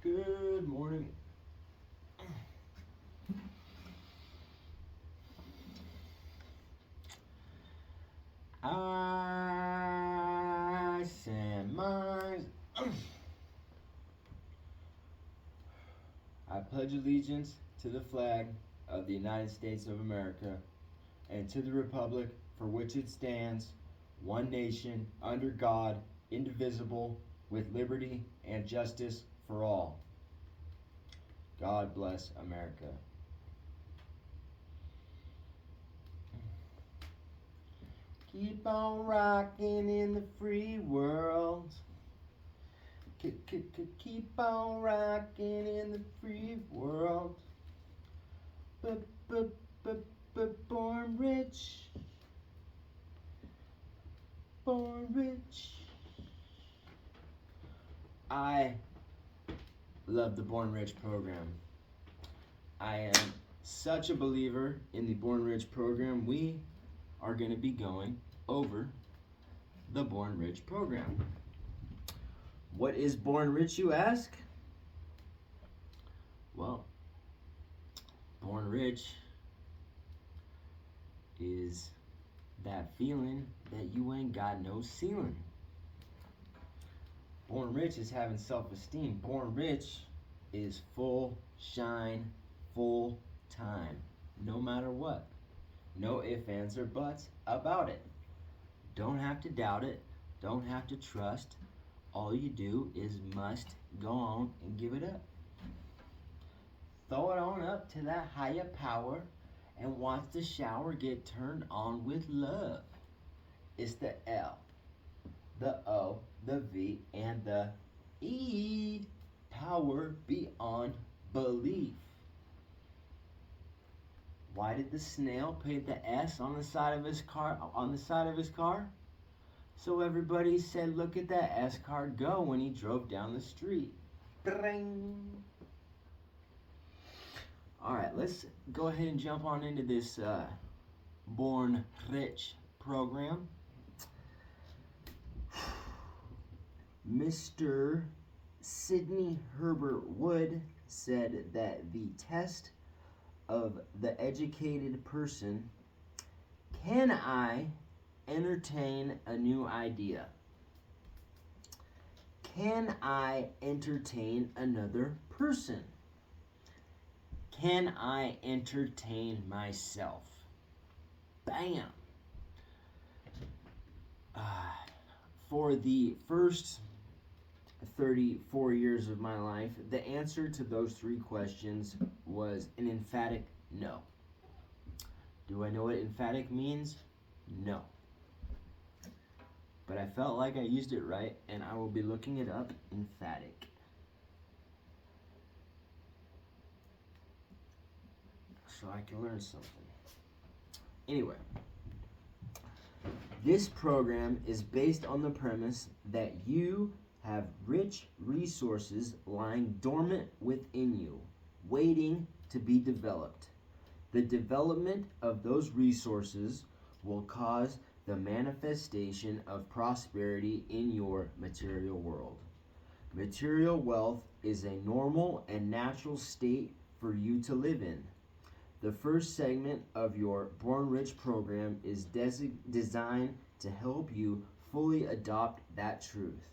Good morning. I sent mine. I pledge allegiance to the flag of the United States of America and to the republic for which it stands, one nation, under God, indivisible, with liberty and justice for all. God bless America. Keep on rocking in the free world. Keep on rocking in the free world. Born rich. Born rich. I love the Born Rich program. I am such a believer in the Born Rich program. We are going to be going over the Born Rich program. What is Born Rich, you ask? Well, Born Rich is that feeling that you ain't got no ceiling. Born Rich is having self-esteem. Born Rich is full shine, full time, no matter what. No ifs, ands, or buts about it. Don't have to doubt it. Don't have to trust. All you do is must go on and give it up. Throw it on up to that higher power and watch the shower get turned on with love. It's the L, the O, the V, and the E. Power beyond belief. Why did the snail paint the S on the side of his car? So everybody said, "Look at that S car go" when he drove down the street. Ding. All right, let's go ahead and jump on into this Born Rich program. Mr. Sidney Herbert Wood said that the test of the educated person: can I entertain a new idea? Can I entertain another person? Can I entertain myself? Bam! For the first 34 years of my life, the answer to those three questions was an emphatic no. Do I know what emphatic means? No. But I felt like I used it right, and I will be looking it up. Emphatic. So I can learn something. Anyway, this program is based on the premise that you have rich resources lying dormant within you, waiting to be developed. The development of those resources will cause the manifestation of prosperity in your material world. Material wealth is a normal and natural state for you to live in. The first segment of your Born Rich program is designed to help you fully adopt that truth.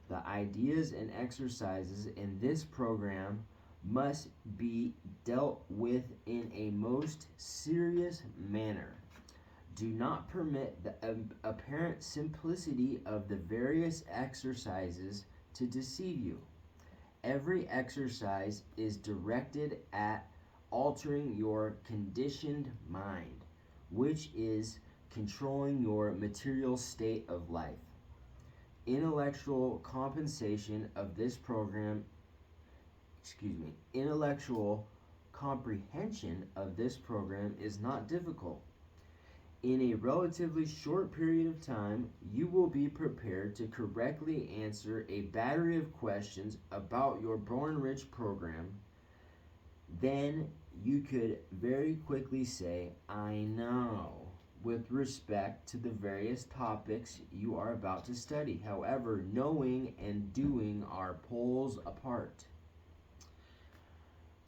The ideas and exercises in this program must be dealt with in a most serious manner. Do not permit the apparent simplicity of the various exercises to deceive you. Every exercise is directed at altering your conditioned mind, which is controlling your material state of life. Intellectual comprehension of this program is not difficult. In a relatively short period of time, you will be prepared to correctly answer a battery of questions about your Born Rich program. Then you could very quickly say, "I know," with respect to the various topics you are about to study. However, knowing and doing are poles apart.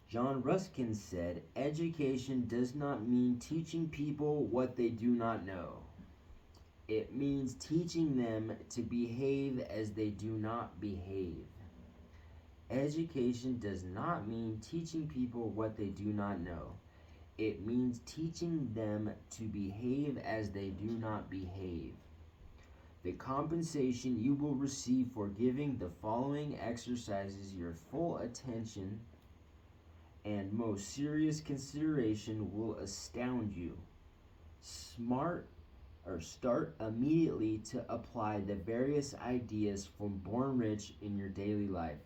John Ruskin said, "Education does not mean teaching people what they do not know. It means teaching them to behave as they do not behave." Education does not mean teaching people what they do not know. It means teaching them to behave as they do not behave. The compensation you will receive for giving the following exercises your full attention and most serious consideration will astound you. Start immediately to apply the various ideas from Born Rich in your daily life.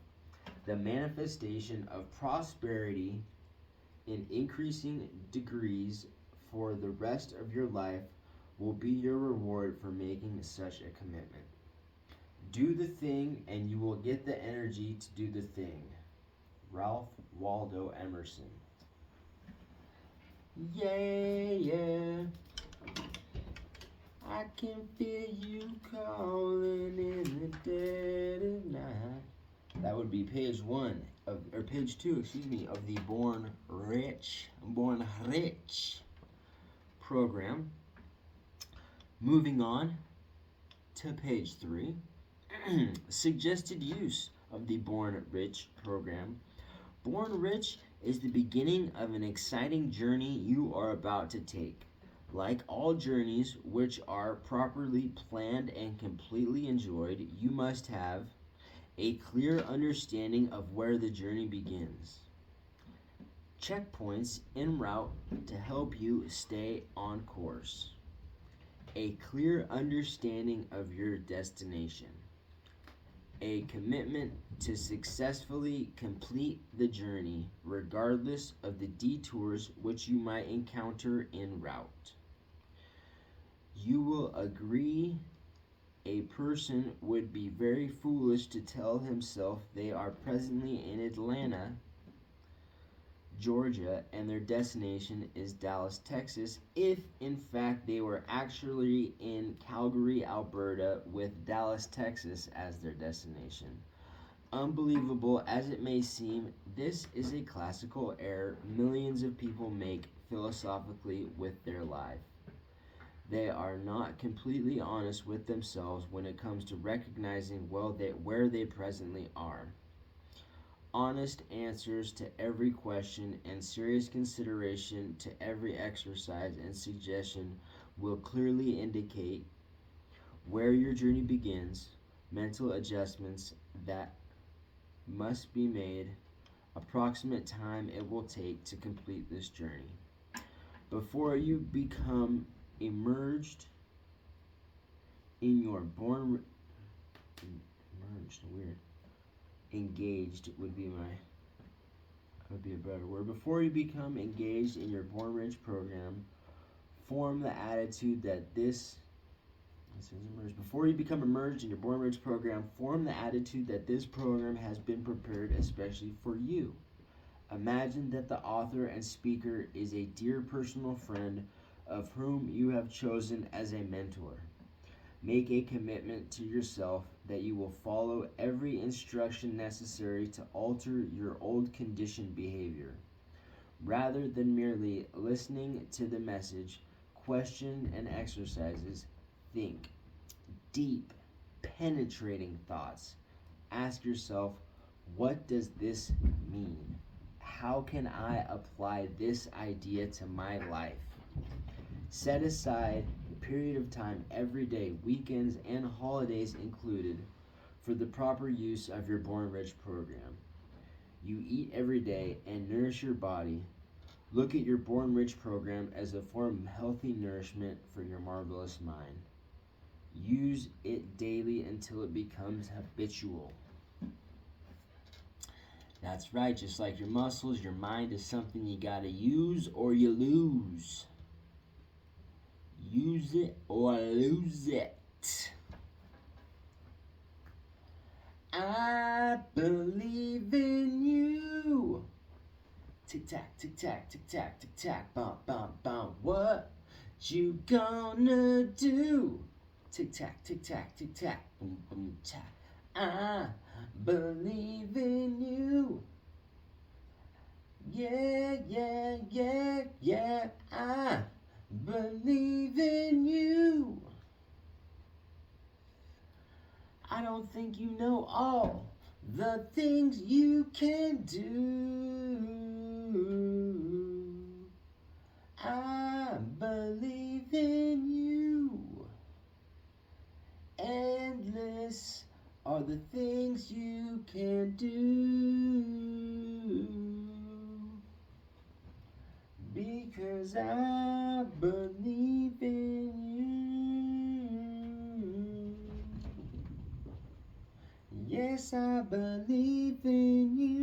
The manifestation of prosperity in increasing degrees for the rest of your life will be your reward for making such a commitment. Do the thing and you will get the energy to do the thing. Ralph Waldo Emerson. Yeah. I can feel you calling in the dead of night. That would be page 2, of the Born Rich program. Moving on to page 3, suggested use of the Born Rich program. Born Rich is the beginning of an exciting journey you are about to take. Like all journeys which are properly planned and completely enjoyed, you must have a clear understanding of where the journey begins. Checkpoints en route to help you stay on course. A clear understanding of your destination. A commitment to successfully complete the journey, regardless of the detours which you might encounter en route. You will agree a person would be very foolish to tell himself they are presently in Atlanta, Georgia, and their destination is Dallas, Texas, if in fact they were actually in Calgary, Alberta, with Dallas, Texas as their destination. Unbelievable as it may seem, this is a classical error millions of people make philosophically with their life. They are not completely honest with themselves when it comes to recognizing where they presently are. Honest answers to every question and serious consideration to every exercise and suggestion will clearly indicate where your journey begins, mental adjustments that must be made, approximate time it will take to complete this journey. Before you become immersed in your engaged would be a better word. Before you become engaged in your Born Rich program, form the attitude that Before you become immersed in your Born Rich program, form the attitude that this program has been prepared especially for you. Imagine that the author and speaker is a dear personal friend of whom you have chosen as a mentor. Make a commitment to yourself that you will follow every instruction necessary to alter your old conditioned behavior. Rather than merely listening to the message, question and exercises, think. Deep, penetrating thoughts. Ask yourself, what does this mean? How can I apply this idea to my life? Set aside a period of time every day, weekends and holidays included, for the proper use of your Born Rich program. You eat every day and nourish your body. Look at your Born Rich program as a form of healthy nourishment for your marvelous mind. Use it daily until it becomes habitual. That's right, just like your muscles, your mind is something you gotta use or you lose. Use it or lose it. I believe in you. Tick tack, tick tack, tick tack, tick tack, bum, bum, bum. What? You gonna do? Tick tack, tick tack, tick tack, boom boom tack. I believe in you. Yeah, yeah, yeah, yeah. I believe in you. I don't think you know all the things you can do. I believe in you. Endless are the things you can do. Because I believe in you. Yes, I believe in you.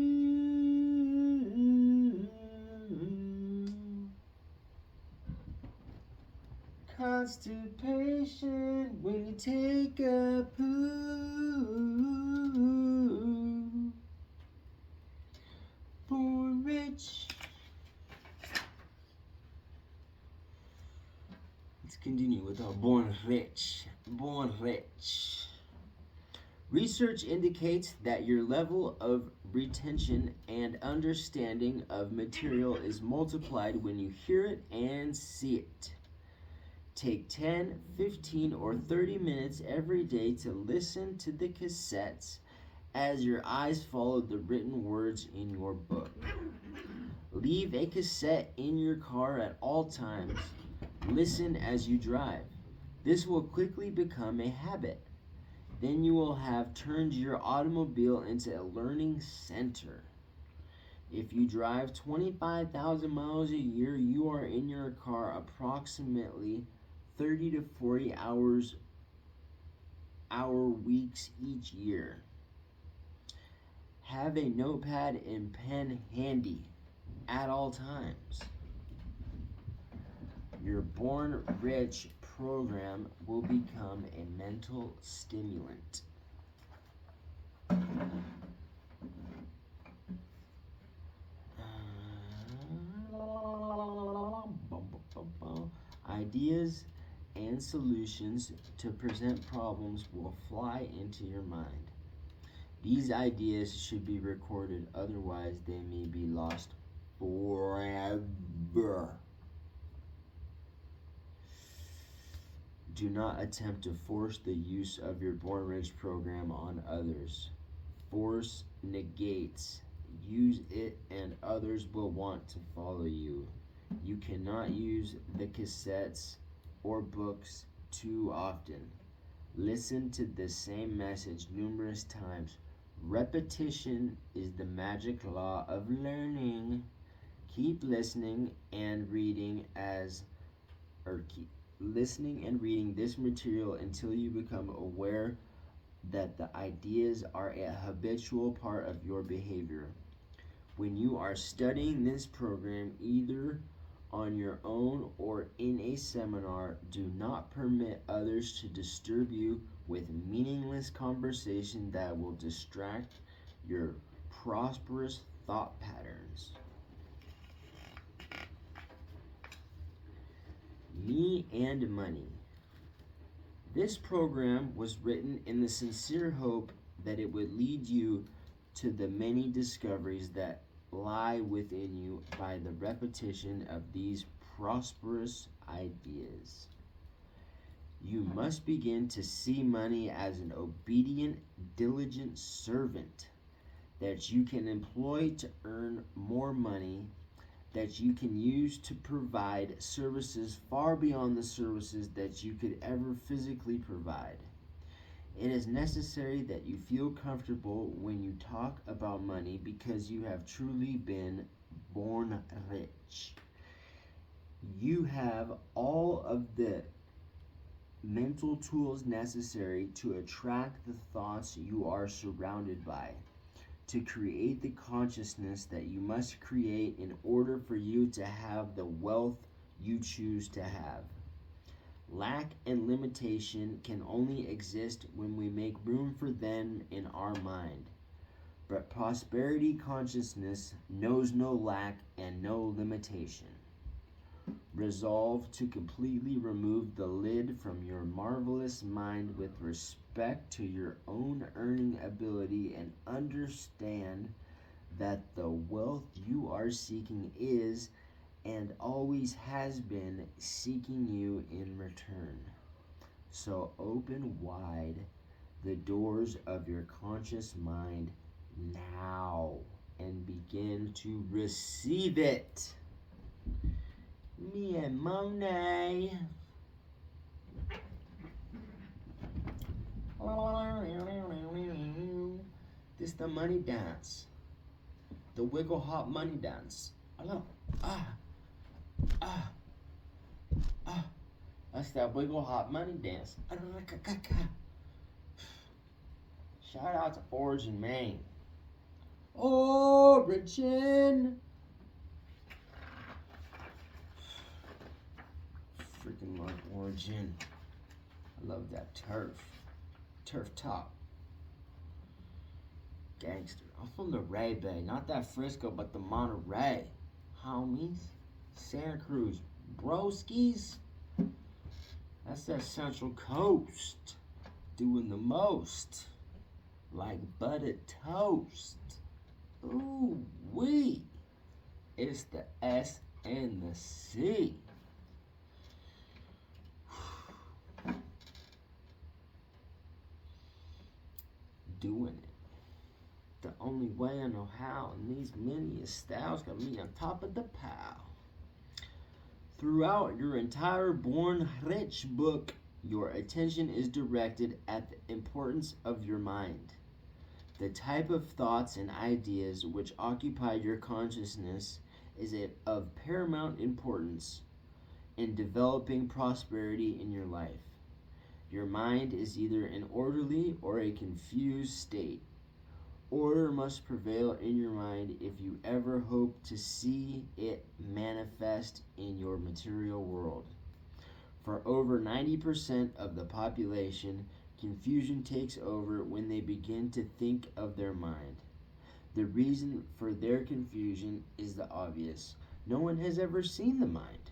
Constipation when you take a poo. Born rich. Let's continue with our born rich. Born rich. Research indicates that your level of retention and understanding of material is multiplied when you hear it and see it. Take 10, 15, or 30 minutes every day to listen to the cassettes as your eyes follow the written words in your book. Leave a cassette in your car at all times. Listen as you drive. This will quickly become a habit. Then you will have turned your automobile into a learning center. If you drive 25,000 miles a year, you are in your car approximately 30 to 40 hour weeks each year. Have a notepad and pen handy at all times. Your Born Rich program will become a mental stimulant. Ideas and solutions to present problems will fly into your mind. These ideas should be recorded, otherwise they may be lost forever. Do not attempt to force the use of your Born Rich program on others. Force negates. Use it and others will want to follow you. You cannot use the cassettes or books too often. Listen to the same message numerous times. Repetition is the magic law of learning. Keep listening and reading this material until you become aware that the ideas are a habitual part of your behavior. When you are studying this program, either on your own or in a seminar, do not permit others to disturb you with meaningless conversation that will distract your prosperous thought patterns. Me and Money. This program was written in the sincere hope that it would lead you to the many discoveries that lie within you by the repetition of these prosperous ideas. You must begin to see money as an obedient, diligent servant that you can employ to earn more money, that you can use to provide services far beyond the services that you could ever physically provide. It is necessary that you feel comfortable when you talk about money because you have truly been born rich. You have all of the mental tools necessary to attract the thoughts you are surrounded by, to create the consciousness that you must create in order for you to have the wealth you choose to have. Lack and limitation can only exist when we make room for them in our mind. But prosperity consciousness knows no lack and no limitation. Resolve to completely remove the lid from your marvelous mind with respect to your own earning ability and understand that the wealth you are seeking is and always has been seeking you in return. So open wide the doors of your conscious mind now and begin to receive it. Me and Monet. This the money dance. The wiggle hop money dance. Hello. Ah. Ah. Ah. That's that wiggle hop money dance. Shout out to Origin, Maine. Origin. Freaking love Origin. I love that turf. Turf top. Gangster. I'm from the Ray Bay. Not that Frisco, but the Monterey. Homies. Santa Cruz. Broskies. That's that Central Coast. Doing the most. Like buttered toast. Ooh wee. It's the S and the C. Doing it the only way I know how, and these many styles got me on top of the pile. Throughout your entire Born Rich book, your attention is directed at the importance of your mind. The type of thoughts and ideas which occupy your consciousness is of paramount importance in developing prosperity in your life. Your mind is either an orderly or a confused state. Order must prevail in your mind if you ever hope to see it manifest in your material world. For over 90% of the population, confusion takes over when they begin to think of their mind. The reason for their confusion is the obvious. No one has ever seen the mind.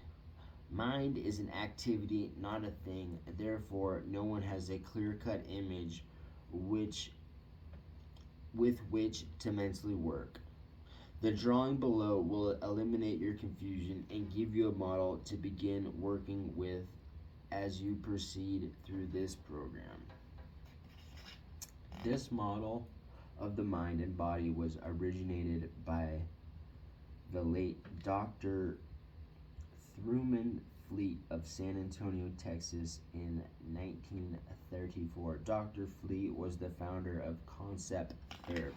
Mind is an activity, not a thing. Therefore, no one has a clear-cut image with which to mentally work. The drawing below will eliminate your confusion and give you a model to begin working with as you proceed through this program. This model of the mind and body was originated by the late Dr. Truman Fleet of San Antonio, Texas in 1934. Dr. Fleet was the founder of concept therapy.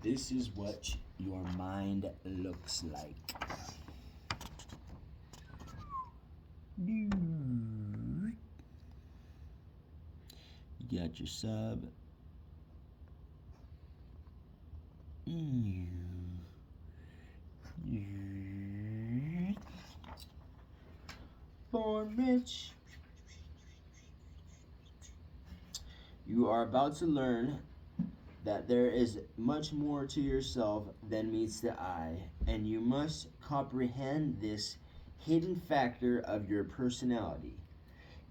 This is what your mind looks like. You got your sub. Born Rich. You are about to learn that there is much more to yourself than meets the eye, and you must comprehend this hidden factor of your personality.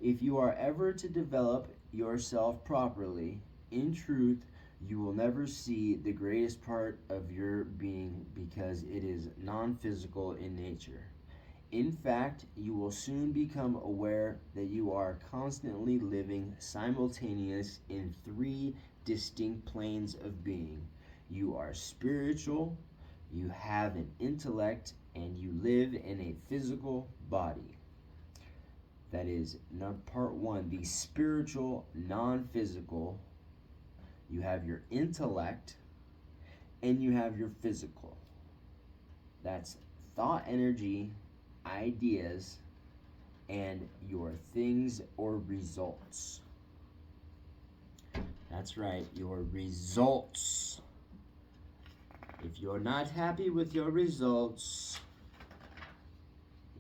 If you are ever to develop yourself properly, in truth, you will never see the greatest part of your being because it is non-physical in nature. In fact, you will soon become aware that you are constantly living simultaneous in three distinct planes of being. You are spiritual, you have an intellect, and you live in a physical body. That is part one, the spiritual, non-physical. You have your intellect, and you have your physical. That's thought energy, ideas, and your things or results. That's right, your results. If you're not happy with your results,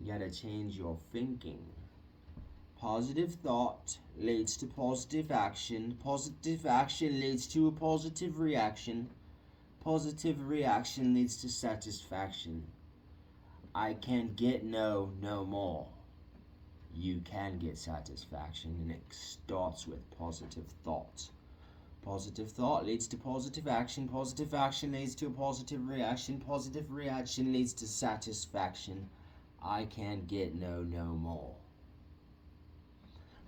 you gotta change your thinking. Positive thought leads to positive action. Positive action leads to a positive reaction. Positive reaction leads to satisfaction. I can get no more. You can get satisfaction, and it starts with positive thoughts. Positive thought leads to positive action leads to a positive reaction leads to satisfaction. I can get no more.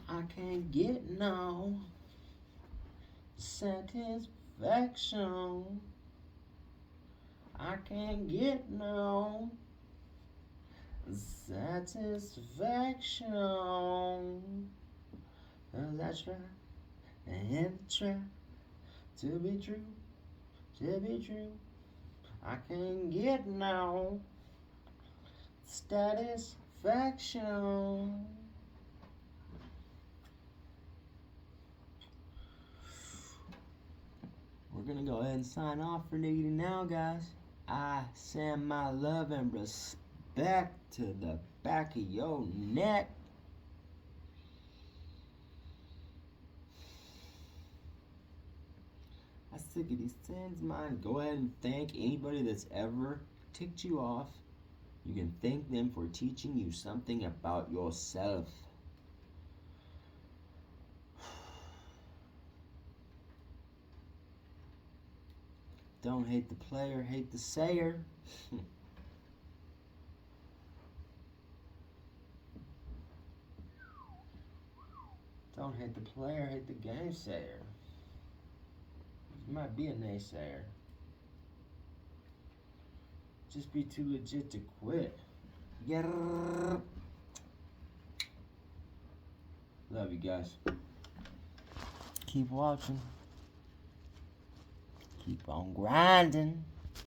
I can't get no satisfaction. I can't get no satisfaction. 'Cause I try and try to be true, I can't get no satisfaction. We're gonna go ahead and sign off for Niggity now, guys. I send my love and respect to the back of your neck. I sick of these sins, man. Go ahead and thank anybody that's ever ticked you off. You can thank them for teaching you something about yourself. Don't hate the player, hate the sayer. Don't hate the player, hate the gamesayer. You might be a naysayer. Just be too legit to quit. Yeah. Love you guys. Keep watching. Keep on grinding.